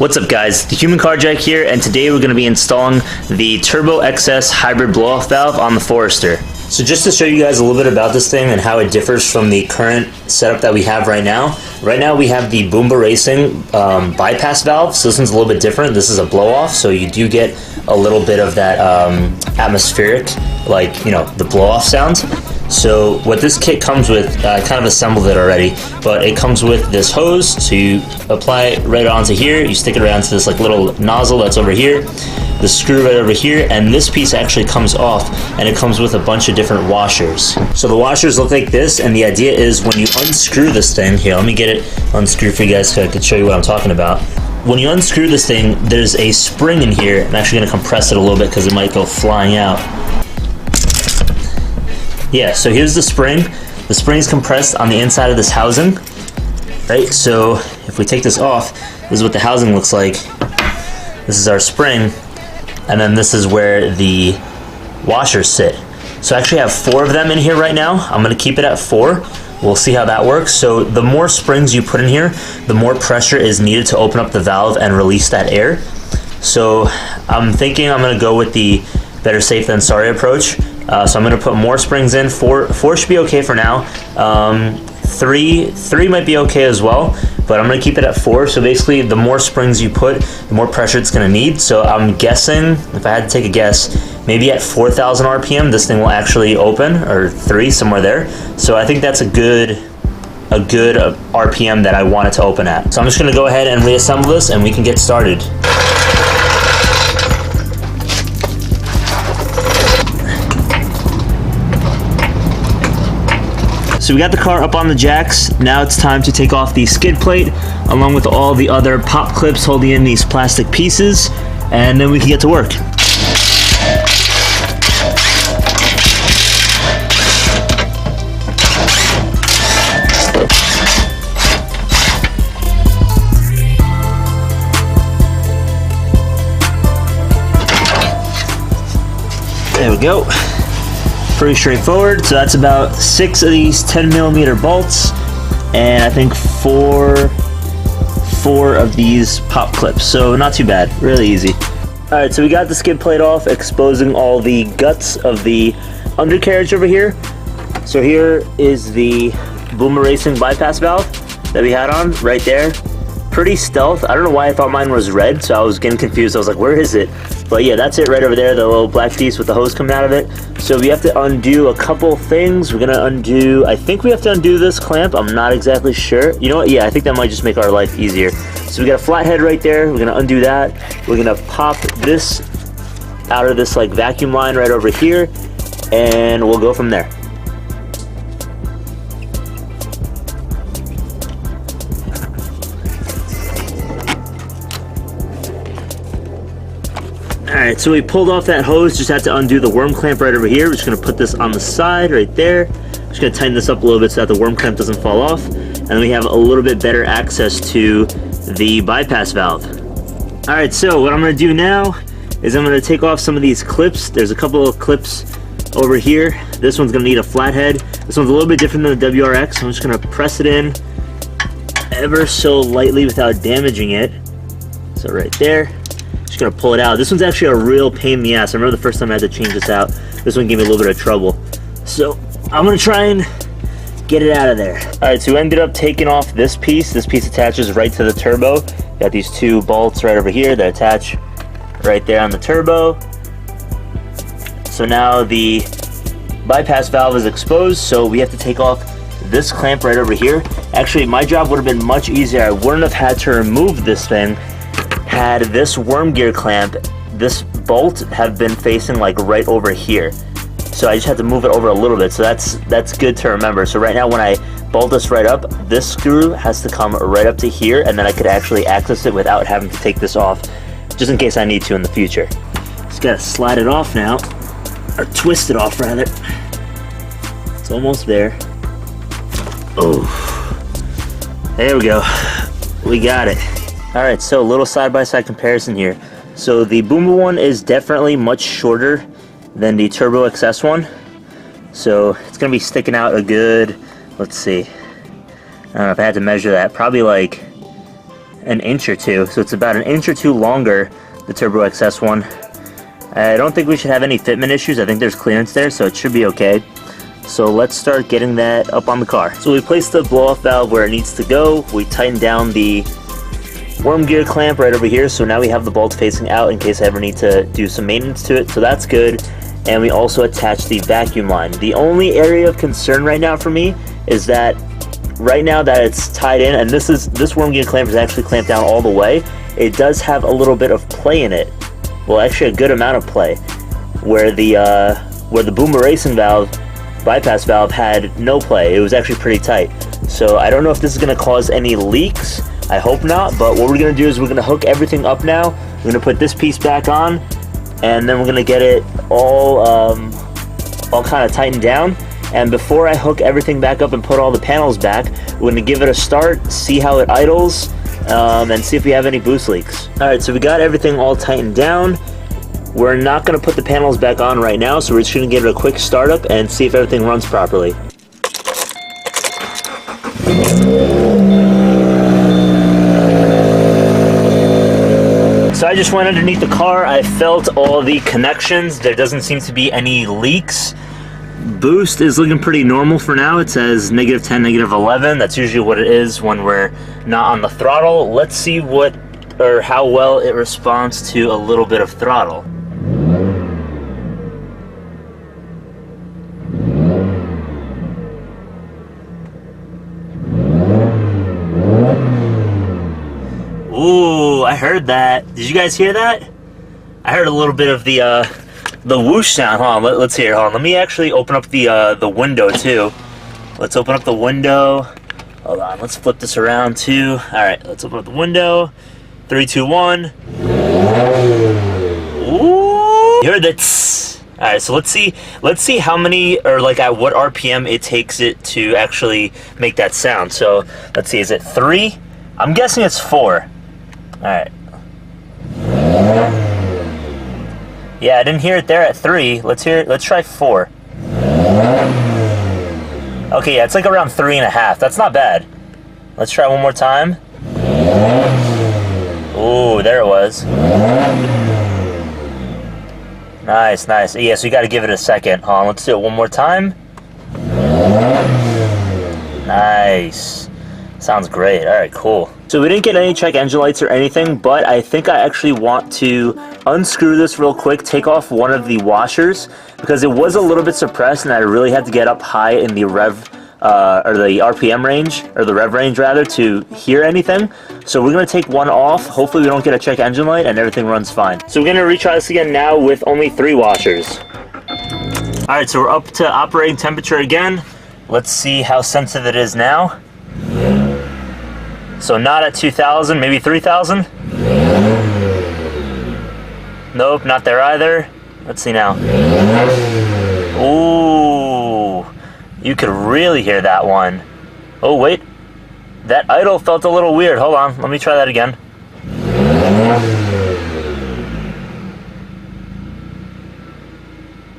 What's up guys, the Human Car Jack here, and today we're going to be installing the TurboXS hybrid blow-off valve on the Forester. So just to show you guys a little bit about this thing and how it differs from the current setup that we have right now. Right now we have the Boomba Racing bypass valve, so this one's a little bit different. This is a blow-off, so you do get a little bit of that atmospheric, like, you know, the blow-off sound. So what this kit comes with, I kind of assembled it already, but it comes with this hose, so you apply it right onto here, you stick it right onto this like little nozzle that's over here, the screw right over here, and this piece actually comes off, and it comes with a bunch of different washers. So the washers look like this, and the idea is when you unscrew this thing, here, let me get it unscrewed for you guys so I can show you what I'm talking about. When you unscrew this thing, there's a spring in here. I'm actually going to compress it a little bit because it might go flying out. Yeah, so here's the spring. The spring is compressed on the inside of this housing, right? So if we take this off, this is what the housing looks like. This is our spring, and then this is where the washers sit. So I actually have 4 of them in here right now. I'm going to keep it at 4. We'll see how that works. So the more springs you put in here, the more pressure is needed to open up the valve and release that air. So I'm thinking I'm going to go with the better safe than sorry approach. So I'm going to put more springs in. 4 should be okay for now. 3 might be okay as well, but I'm going to keep it at 4. So basically, the more springs you put, the more pressure it's going to need. So I'm guessing, if I had to take a guess, maybe at 4,000 RPM, this thing will actually open, or 3, somewhere there. So I think that's a good RPM that I want it to open at. So I'm just going to go ahead and reassemble this, and we can get started. So we got the car up on the jacks. Now it's time to take off the skid plate along with all the other pop clips holding in these plastic pieces, and then we can get to work. There we go. Pretty straightforward. So that's about 6 of these 10mm bolts, and I think four of these pop clips. So not too bad, really easy. Alright, so we got the skid plate off, exposing all the guts of the undercarriage over here. So here is the Boomba Racing bypass valve that we had on right there. Pretty stealth. I don't know why I thought mine was red, so I was getting confused. I was like, where is it? But yeah, that's it right over there, the little black piece with the hose coming out of it. So we have to undo a couple things. We're gonna undo, I think we have to undo this clamp. I'm not exactly sure. You know what? Yeah, I think that might just make our life easier. So we got a flathead right there. We're gonna undo that. We're gonna pop this out of this like vacuum line right over here, and we'll go from there. Alright, so we pulled off that hose, just had to undo the worm clamp right over here. We're just going to put this on the side right there. Just going to tighten this up a little bit so that the worm clamp doesn't fall off. And then we have a little bit better access to the bypass valve. Alright, so what I'm going to do now is I'm going to take off some of these clips. There's a couple of clips over here. This one's going to need a flathead. This one's a little bit different than the WRX. So I'm just going to press it in ever so lightly without damaging it. So right there. Just gonna pull it out. This one's actually a real pain in the ass. I remember the first time I had to change this out. This one gave me a little bit of trouble. So I'm gonna try and get it out of there. Alright, so we ended up taking off this piece. This piece attaches right to the turbo. Got these 2 bolts right over here that attach right there on the turbo. So now the bypass valve is exposed, so we have to take off this clamp right over here. Actually, my job would have been much easier. I wouldn't have had to remove this thing had this worm gear clamp, this bolt, have been facing like right over here. So I just had to move it over a little bit, so that's good to remember. So right now when I bolt this right up, this screw has to come right up to here, and then I could actually access it without having to take this off, just in case I need to in the future. Just gotta slide it off now, or twist it off rather. It's almost there. Oh, there we go, we got it. Alright, so a little side-by-side comparison here. So the Boomba one is definitely much shorter than the TurboXS one. So it's going to be sticking out a good, let's see, I don't know if I had to measure that, probably like an inch or two, so it's about an inch or two longer, the TurboXS one. I don't think we should have any fitment issues. I think there's clearance there, so it should be okay. So let's start getting that up on the car. So we placed the blow-off valve where it needs to go. We tightened down the worm gear clamp right over here, so now we have the bolt facing out in case I ever need to do some maintenance to it, so that's good. And we also attached the vacuum line. The only area of concern right now for me is that right now that it's tied in, and this worm gear clamp is actually clamped down all the way, it does have a little bit of play in it. Well, actually a good amount of play, where the Boomba racing valve, bypass valve, had no play. It was actually pretty tight. So I don't know if this is going to cause any leaks. I hope not, but what we're going to do is we're going to hook everything up now. We're going to put this piece back on, and then we're going to get it all kind of tightened down. And before I hook everything back up and put all the panels back, we're going to give it a start, see how it idles, and see if we have any boost leaks. Alright, so we got everything all tightened down. We're not going to put the panels back on right now, so we're just going to give it a quick startup and see if everything runs properly. So I just went underneath the car. I felt all the connections. There doesn't seem to be any leaks. Boost is looking pretty normal for now. It says -10, -11. That's usually what it is when we're not on the throttle. Let's see what or how well it responds to a little bit of throttle. Ooh, I heard that. Did you guys hear that? I heard a little bit of the whoosh sound. Hold on, let's hear it. Hold on, let me actually open up the window too. Let's open up the window. Hold on, let's flip this around too. All right, let's open up the window. 3, 2, 1. Ooh, you heard that? Tss. All right, so let's see how many, or like at what RPM it takes it to actually make that sound. So let's see, is it 3? I'm guessing it's 4. All right. Yeah, I didn't hear it there at 3. Let's hear it. Let's try 4. Okay, yeah, it's like around 3.5. That's not bad. Let's try one more time. Ooh, there it was. Nice, nice. Yeah, so you got to give it a second. Hold on, let's do it one more time. Nice. Sounds great. All right, cool. So we didn't get any check engine lights or anything, but I think I actually want to unscrew this real quick, take off one of the washers, because it was a little bit suppressed and I really had to get up high in the rev, or the RPM range, or the rev range rather, to hear anything. So we're going to take one off. Hopefully we don't get a check engine light and everything runs fine. So we're going to retry this again now with only 3 washers. Alright, so we're up to operating temperature again. Let's see how sensitive it is now. So not at 2,000, maybe 3,000? Nope, not there either. Let's see now. Ooh, you could really hear that one. Oh wait, that idle felt a little weird. Hold on, let me try that again.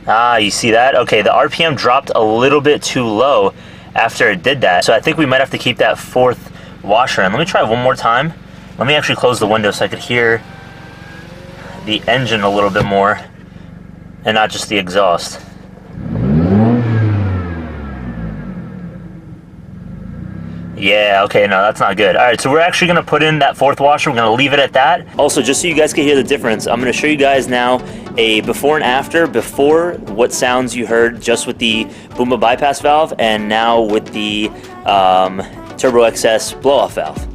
Ah, you see that? Okay, the RPM dropped a little bit too low after it did that. So I think we might have to keep that 4th washer in. Let me try one more time. Let me actually close the window so I could hear the engine a little bit more and not just the exhaust. Yeah, okay, no, that's not good. All right, so we're actually going to put in that 4th washer. We're going to leave it at that. Also, just so you guys can hear the difference, I'm going to show you guys now a before and after. Before, what sounds you heard just with the Boomba bypass valve, and now with the TurboXS blow-off valve.